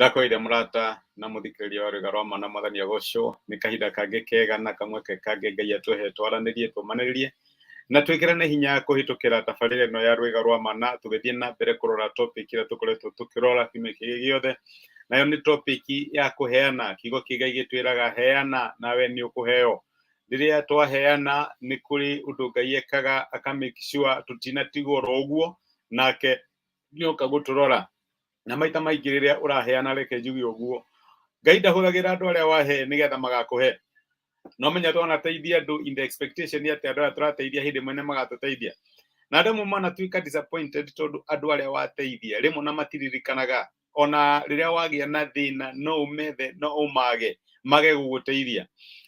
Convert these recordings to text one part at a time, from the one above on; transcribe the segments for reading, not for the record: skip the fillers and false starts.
Ndakoire murata na muthikiriria wa Rĩrĩa rwa mana mwathani agocwo nĩ kahinda kangĩ kega na kamweke kangĩ Ngai atũhe twaranĩrie tũmanĩrĩrie na twĩkĩrane hinya kũhĩtũkĩra tabarĩra ĩno ya Rĩrĩa rwa mana tũgĩthiĩ na mbere kũrora topic ĩrĩa tũkoretwo tũkĩrora kiumia gĩkĩ gĩothe, nayo nĩ topic ya kũheana. Kiugo kĩa Ngai gĩtwĩraga heana nawe nĩ ũkũheo. Rĩrĩa twaheana nĩ kũrĩ ũndũ Ngai ekaga aka make sure tũtinatigwo oro ũguo, nake nĩoka gũtũrora. Na maita maingĩ rĩrĩa ũraheana, reke njuge ũguo, Ngai ndahũthagĩra andũ arĩa wahe nĩgetha magakũhe. No menya twanateithia andũ in the expectation atĩ andũ arĩa tũrateithia hĩndĩ ĩmwe nĩ magatũteithia, na andũ amwe manatuĩka disappointed tondũ andũ arĩa wateithia rĩmwe na matiririkanaga ona rĩrĩa wagĩa na thĩna no ũmethe no ũmage gũgũteithia.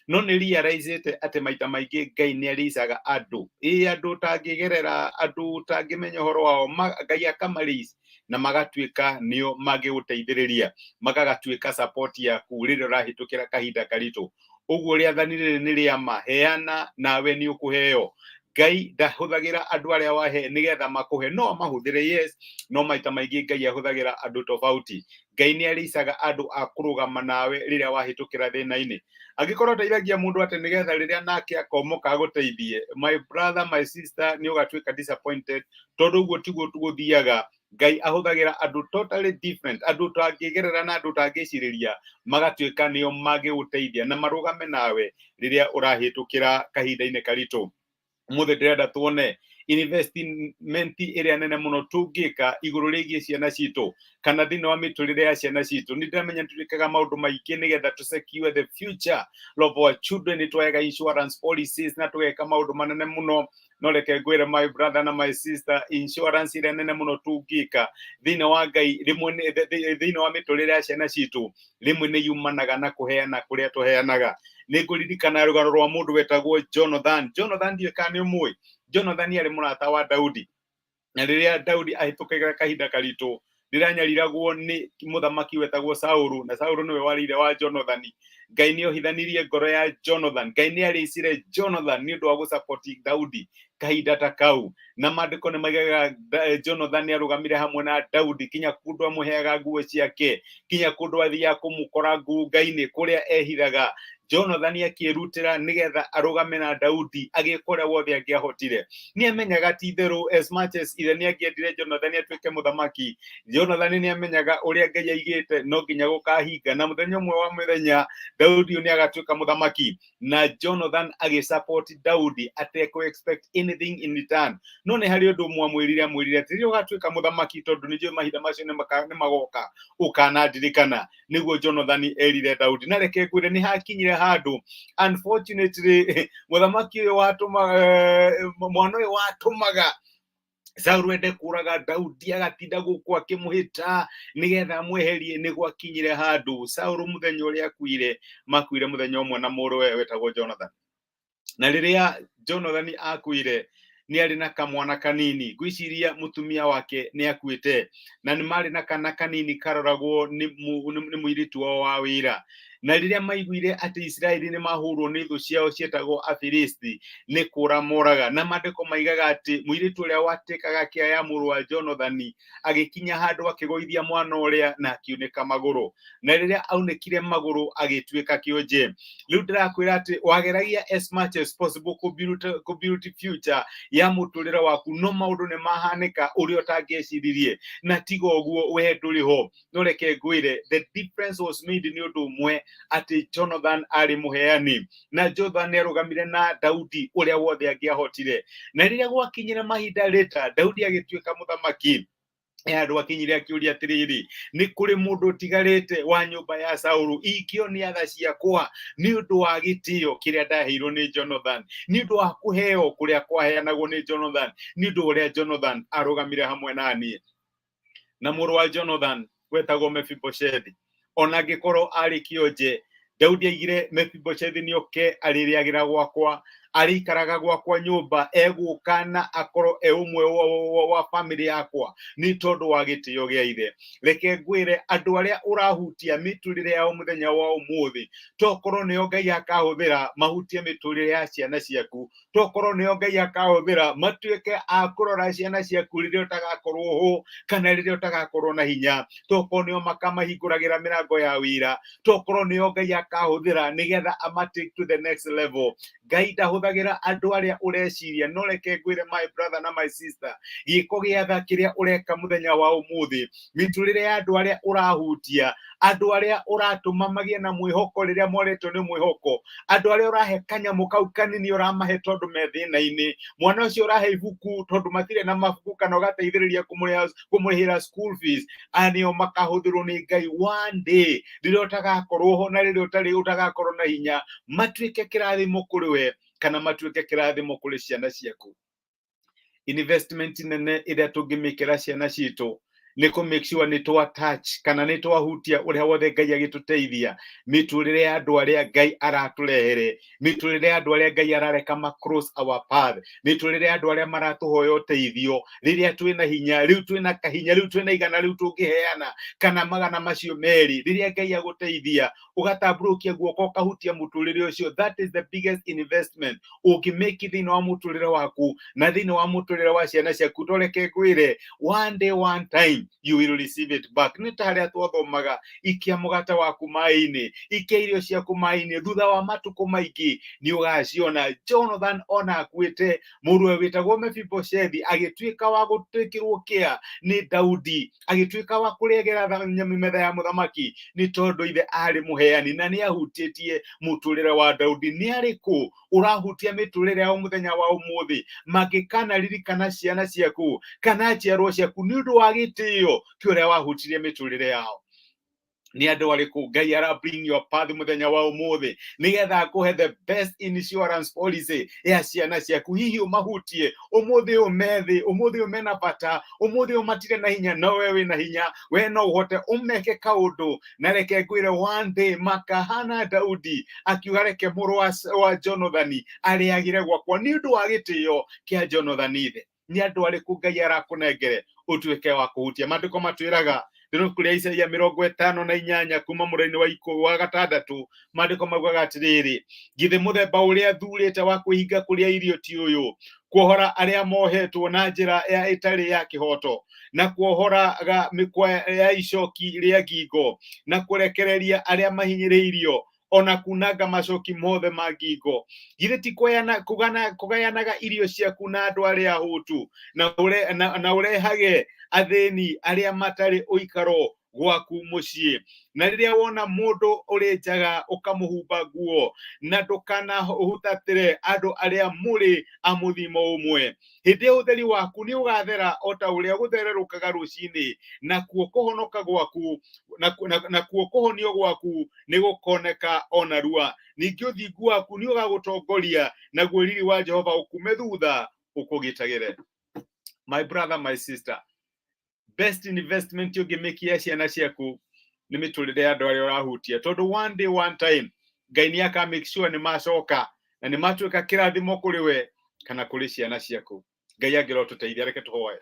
No nĩ realize atĩ maita maingĩ Ngai nĩ aricaga andũ, andũ ũtangĩgerera, andũ ũtangĩmenya ũhoro wao, Ngai akamarica na magatuĩka nĩo mangĩgũteithĩrĩria, magagatuĩka support yaku rĩrĩa ũrahĩtũkĩra kahinda karitũ. Ũguo rĩathani rĩrĩ nĩ rĩa ma, heana nawe nĩ ũkũheo. Ngai ndahũthagĩra andũ arĩa wahe nĩgetha makũhe, no amahũthĩre yes, no maita maingĩ Ngai ahũthagĩra andũ tofauti. Ngai nĩ aricaga andũ a kũrũgama nawe rĩrĩa wahĩtũkĩra thĩna-inĩ. Angĩkorwo ũteithagia mũndũ atĩ nĩgetha rĩrĩa nake akomoka agũteithie, my brother my sister, nĩ ũgatuĩka disappointed tondũ ũguo tiguo gũthiaga. Ngai ahũthagĩra andũ totally different, andũ ũtangĩgerera na andũ ũtangĩcirĩria, magatuĩka nĩo mangĩgũteithia na marũgame nawe rĩrĩa ũrahĩtũkĩra kahinda-inĩ karitũ. Mũthĩ ndĩrenda tuone investment ĩrĩa nene mũno tũngĩka igũrũ rĩgiĩ ciana citũ kana thĩinĩ wa mĩtũrĩre ya ciana citũ. Nĩ ndĩramenya twĩkaga maũndũ maingĩ nĩgetha to secure the future of our children, nĩ twega insurance policies na tũgeka maũndũ manene mũno. No reke ngwĩre my brother na my sister, insurance ĩrĩa nene mũno tũngĩka thĩinĩ wa Ngai rĩmwe thĩinĩ wa mĩtũrĩre ya ciana citũ rĩmwe nĩ yumanaga na kũheana kũrĩa tũheanaga. Nĩ ngũririkana rũgano rwa mũndũ wetagwo Jonathan. Jonathan ndiũĩ kana nĩ ũmũĩ. Jonathan arĩ mũrata wa Daudi, na rĩrĩa Daudi ahĩtũkagĩra kahinda karitũ rĩranyariragwo nĩ mũthamaki wetagwo Saũlũ, na Saũlũ nĩwe warĩ ithe wa Jonathan. Ngai nĩ ohithanirie ngoro ya Jonathan, Ngai nĩ arĩcire Jonathan nĩ ũndũ wa gũsupport Daudi kahinda ta kau. Na maandĩko nĩ maigaga Jonathan nĩ arũgamire hamwe na Daudi kinya kũndũ amũheaga nguo ciake, kinya kũndũ athiaga kũmũkora ngurunga-inĩ kũrĩa ehithaga. Jonathan akĩrutĩra nĩgetha arũgame na Daudi agĩka ũrĩa wothe angĩahotire. Nĩ amenyaga ti itherũ as much as ithe nĩ angĩendire Jonathan atuĩke mũthamaki, Jonathan nĩ amenyaga ũrĩa Ngai aigĩte no nginya gũkahinga, na mũthenya ũmwe wa mũthenya Daudi nĩ agatuĩka mũthamaki, na Jonathan agĩsupport Daudi atekũ expect anything in return. No nĩ harĩ ũndũ ũmwe amwĩrire atĩ rĩrĩa ũgatuĩka mũthamaki, tondũ nĩ njũĩ mahinda macio nĩ magoka ũkanandirikana. Nĩguo Jonathan erire Daudi, na reke ngwĩre nĩ hakinyire handũ unfortunately mũthamaki ũyũ mwana ũyũ watũmaga Saũlũ ende kũraga Daudi, agatinda gũkũ akĩmũhĩta nĩgetha amweherie. Nĩ gwakinyire handũ Saũlũ mũthenya ũrĩa makuire mũthenya ũmwe na mũrũwe wetagwo Jonathan. Na rĩrĩa Jonathan akuire nĩ arĩ na kamwana kanini, gwiciria mũtumia wake nĩ akuĩte, na nĩ marĩ na kana kanini karoragwo nĩ mũirĩtu wao wa wĩra. Na rĩrĩa maiguire atĩ Isiraeli nĩ mahũrwo nĩ thũ ciao cietagwo Afilisti, nĩ kũra moraga. Na maandĩko maigaga atĩ mũirĩtu ũrĩa watekaga kĩaya mũrũ wa Jonathan agĩkinya handũ akĩgũithia mwana ũrĩa na akiunĩka magũrũ, na rĩrĩa aunĩkire magũrũ agĩtuĩka kĩonje. Rĩu ndĩrakwĩra atĩ wageragia as much as possible kũ-build future ya mũtũrĩre waku, no maũndũ nĩ mahanĩka ũrĩa ũtangĩeciririe, na tiga ũguo we ndũrĩ ho. No reke ngwĩre the difference was made nĩ ũndũ ũmwe, atĩ Jonathan arĩ mũheani, na Jonathan nĩ arũgamire na Daudi ũrĩa wothe angĩahotire. Na rĩrĩa gwakinyire mahinda later Daudi agĩtuĩka mũthamaki, andũ akinyire akĩũria atĩrĩrĩ, nĩ kũrĩ mũndũ ũtigarĩte wa nyũmba ya Saũlũ ingĩonia tha ciakwa nĩ ũndũ wa gĩtĩo kĩrĩa ndaheirwo nĩ Jonathan, nĩ ũndũ wa kũheo kũrĩa kwaheanagwo nĩ Jonathan, nĩ ũndũ ũrĩa Jonathan arũgamire hamwe na niĩ. Na mũrũ wa Jonathan wetagwo Mephibosheth, ona angĩkorwo arĩ kĩonje, Daudi aigire Mephibosheth nĩ oke arĩrĩagĩra gwakwa, arikaraga gwakwa nyũmba egũkana akorwo ũmwe wa family yakwa nĩ tondũ wa gĩtĩo gĩa ithe. Reke ngwĩre andũ arĩa ũrahutia mĩtũrĩre yao mũthenya wa ũmũthĩ, tokorwo nĩo Ngai akahũthĩra mahutie mĩtũrĩre ya ciana ciaku, tokorwo nĩo Ngai akahũthĩra matuĩke a kũrora ciana ciaku rĩrĩa ũtagakorwo ho kana rĩrĩa ũtagakorwo na hinya, tokorwo nĩo makamahingũragĩra mĩrango ya wĩra, tokorwo nĩo Ngai akahũthĩra nĩgetha take to the next level. Ngai ndahũthagĩra andũ arĩa ũreciria, no reke ngwĩre my brother na my sister, gĩko gĩa tha kĩrĩa ũreka mũthenya wa ũmũthĩ, mĩtũrĩre ya andũ arĩa ũrahutia, andũ arĩa ũratũma magĩe na mwĩhoko rĩrĩa moretwo nĩ mwĩhoko, andũ arĩa ũrahe kanyamũ kau kanini ũramahe tondũ me thĩna-inĩ, mwana ũcio ũrahe ibuku tondũ matirĩ na mabuku kana ũgateithĩrĩria kũmũrĩhĩra school fees, anĩo makahũthĩrwo nĩ Ngai one day rĩrĩa ũtagakorwo ho na rĩrĩa ũtagakorwo na hinya, matuĩke kĩrathimo kũrĩ we kana matuĩke kĩrathimo kũrĩ ciana ciaku. Investment nene ĩrĩa tũngĩmĩkĩra ciana citũ nĩ kũ make sure nĩ twa touch kana nĩ twahutia ũrĩa wothe Ngai agĩtũteithia mĩtũrĩre ya andũ arĩa Ngai aratũrehere, mĩtũrĩre ya andũ arĩa Ngai arareka ma cross our path, mĩtũrĩre ya andũ arĩa maratũhoya ũteithio rĩrĩa twĩna hinya, rĩu twĩna kahinya, rĩu twĩna igana rĩu tũngĩheana kana magana macio merĩ, rĩrĩa Ngai agũteithia ũgatambũrũkia guoko ũkahutia mũtũrĩre ũcio. That is the biggest investment ũngĩmake thĩinĩ wa mũtũrĩre waku na thĩinĩ wa mũtũrĩre wa ciana ciaku. Tũreke ngwĩre one day one time you will receive it back. Nĩ ta harĩa twathomaga, ikia mũgate waku maĩ-inĩ, ikia irio ciaku maĩ-inĩ, thutha wa matukũ maingĩ nĩ ũgaciona. Jonathan ona akuĩte, mũrũwe wĩtagwo Mephibosheth agĩtuĩka wa gũtwĩkĩrwo kĩa nĩ Daudi, agĩtuĩka wa kũrĩagĩra metha ya mũthamaki nĩ tondũ ithe arĩ mũheani na nĩ ahutĩtie mũtũrĩre wa Daudi. Nĩ arĩkũ ũrahutia mĩtũrĩre yao mũthenya wa ũmũthĩ mangĩkanaririkana ciana ciaku kana njiarwa ciaku nĩ ũndũ wa gĩtĩo kĩrĩa wahutirie mĩtũrĩre yao? Nĩ andũ arĩkũ Ngai ara bring your path mũthenya wa ũmũthĩ nĩgetha akũhe the best insurance policy ya ciana ciaku? Hihi ũmahutie ũmũthĩ ũmethĩ, ũmũthĩ ũmena bata, ũmũthĩ ũmatirĩ na hinya, no we wĩna hinya, we no ũhote ũmeke kaũndũ. Na reke ngwĩre one day makahana Daudi akiuga reke mũrũ wa Jonathan arĩagĩre gwakwa nĩ ũndũ wa gĩtĩo kĩa Jonathan ithe. Nĩ andũ arĩkũ Ngai arakũnengere ũtuĩke wa kũhutia? Maandĩko matwĩraga kũrĩa Isaia 58 kuma mũraini wa 6, maandĩko maugaga atĩrĩrĩ, githĩ mũthemba ũrĩa thurĩte wa kwĩhinga kũrĩa irio ti ũyũ, kuohora arĩa mohetwo na njĩra ya ĩtarĩ ya kĩhoto, na kuohoraga mĩkwa ya icoki rĩa ngingo, na kũrekereria arĩa mahinyĩrĩirio, ona kunanga macoki mothe ma ngingo. Githĩ ti kũgayanaga irio ciaku na andũ arĩa ahũtu, na ũrehage athĩni arĩa matarĩ ũikaro gwaku mũciĩ? Na rĩrĩa wona mũndũ ũrĩ njaga ũkamũhumba nguo, na ndũkanahutatĩre andũ arĩa mũrĩ a mũthimo ũmwe, hĩndĩ ũtheri waku nĩ ũgathera o ta ũrĩa gũthererũkaga rũcinĩ, nakuo kũhonoka gwaku nakuo kũhonio gwaku nĩ gũkoneka ona rua. Ningĩ ũthingu waku nĩ ũgagũtongoria, naguo riri wa Jehova ũkume thutha ũkũgitagĩre. My brother, my sister, best investment ũngĩmĩkia ciana ciaku nĩ mĩtũrĩre ya andũ arĩa ũrahutia, tondũ one day one time Ngai nĩ aka make sure nĩ macoka na nĩ matuĩka kĩrathimo kũrĩ we kana kũrĩ ciana ciaku. Ngai angĩrotũteithia, reke tũhoye.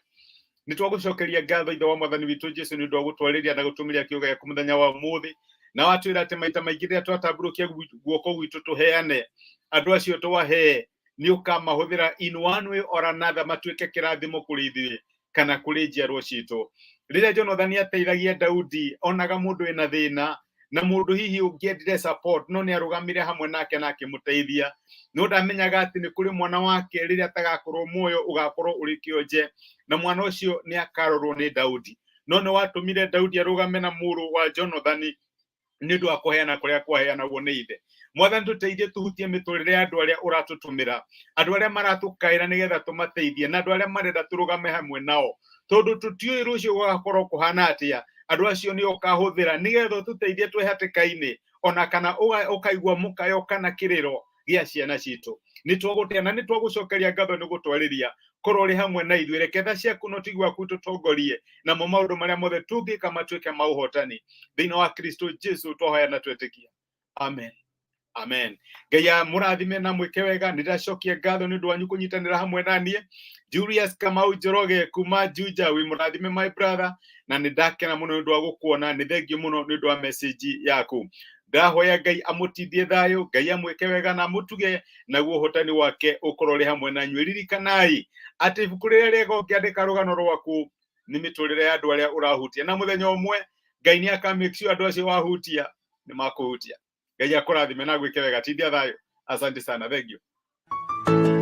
Nĩ twagũcokeria ngatho ithe wa mwathani witũ Jesũ nĩ ũndũ wa gũtwarĩria na gũtũmĩria kiugo gĩaku mũthenya wa ũmũthĩ, na watwĩra atĩ maita maingĩ rĩrĩa twatambũrũkia guoko gwitũ tũheane, andũ acio twahe nĩ ũkamahũthĩra in one way or another matuĩke kĩrathimo kũrĩ ithuĩ kana kũrĩ njiarwa citũ. Rĩrĩa Jonathan ateithagia Daudi, onaga mũndũ wĩna thĩna na mũndũ hihi ũngĩendire support, no nĩ arũgamire hamwe nake na akĩmũteithia. No ndamenyaga atĩ nĩ kũrĩ mwana wake rĩrĩa atagakorwo muoyo ũgakorwo ũrĩ kĩonje, na mwana ũcio nĩ akarorwo nĩ Daudi. No nĩ watũmire Daudi arũgame na mũrũ wa Jonathan nĩ ũndũ wa kũheana kũrĩa kwaheanagwo nĩ ithe. Mwathani tũteithie tũhutie mĩtũrĩre ya andũ arĩa ũratũtũmĩra, andũ arĩa maratũkaĩra nĩgetha tũmateithie, na andũ arĩa marenda tũrũgame hamwe nao, tondũ tũtiũĩ rũciũ gũgakorwo kũhana atĩa. Andũ acio nĩ ũkahũthĩra nĩgetha tũteithie twĩ hatĩka-inĩ, ona kana ũkaigua mũkayo kana kĩrĩro gĩa ciana citũ. Nĩ twagũtĩa na nĩ twagũcokeria ngatho nĩ gũtwarĩria korwo ũrĩ hamwe na ithuĩ. Reke tha ciaku no tigwa ku tũtongorie namo maũndũ marĩa mothe tũngĩka matuĩke ma ũhotani thĩinĩ wa Kristo Jesũ twahoya na twetĩkia. Amen. Amen. Ngai mũrathime na mwĩke wega. Nĩndacokia ngatho nĩ ũndũ wanyu kũnyitanĩra hamwe naniĩ. Julius Kamau Njoroge kuma Juja, wĩ mũrathime my brother, na nĩndakena mũno nĩ ũndũ wa gũkuona. Nĩ thengio mũno nĩ ũndũ wa message yaku. Ndahoya Ngai amũtindie thayũ, Ngai amwĩke wega na mũtuge naguo ũhotani wake ũkorwo ũrĩ hamwe nanyu. Ririkanai atĩ ibuku rĩrĩa rĩega ũngĩandĩka rũgano rwaku nĩ mĩtũrĩre ya andũ arĩa ũrahutia, na mũthenya ũmwe Ngai nĩ aka make sure andũ acio wahutia nĩ makũhutia. Ngai akũrathime na gwĩke wega. Tindia thayũ. Asante sana. Thank you.